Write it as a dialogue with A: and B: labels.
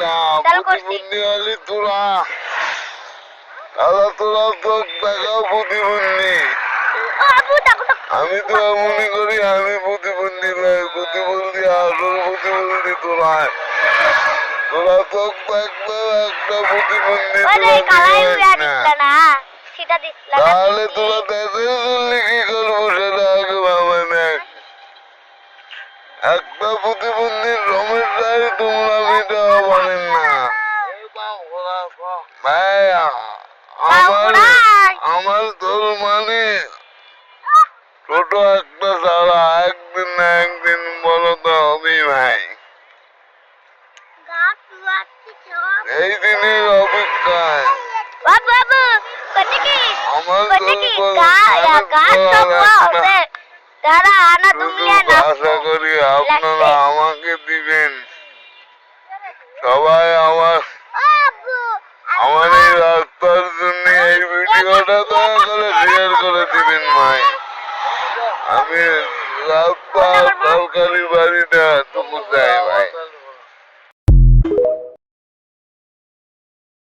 A: না
B: চালু করছি।
A: প্রতিবন্ধী হলি তোরা দাদা তোরা তো টাকা প্রতিবন্ধী
B: ও আবু তাকু
A: আমি তো মনে করি আমি প্রতিবন্ধী নয় প্রতিবন্ধী আসল প্রতিবন্ধী তোরা তোরা তো একটা প্রতিবন্ধী
B: ওরে
A: তোরা
B: কালাই
A: দিবেন
B: উড়া
A: না
B: দিছ না সেটা দিছলা না
A: তাহলে তোরা তাদের জন্য কি করবো সেটা আগে ভাবে দেখ একটা প্রতিবন্ধীর সমস্যায় তোমরা মিটাতে পারেন না ভাই আমার তোর মানে ছোট একটা ছাড়া একদিন না একদিন বলো তো হবেই ভাই এই দিনের অপেক্ষায়
B: বাবু বাবু কতে কি
A: আমার
B: কতে কি
A: তোর
B: গাছ তো হবে তারা আনা দুনিয়া না
A: আশা করি আপনারা আমাকে দিবেন সবাই আমার এই রাস্তার জন্য এই ভিডিওটা দয়া করে শেয়ার করে দিবেন ভাই আমি রাস্তা সরকারি বাড়িটা টুকু চাই ভাই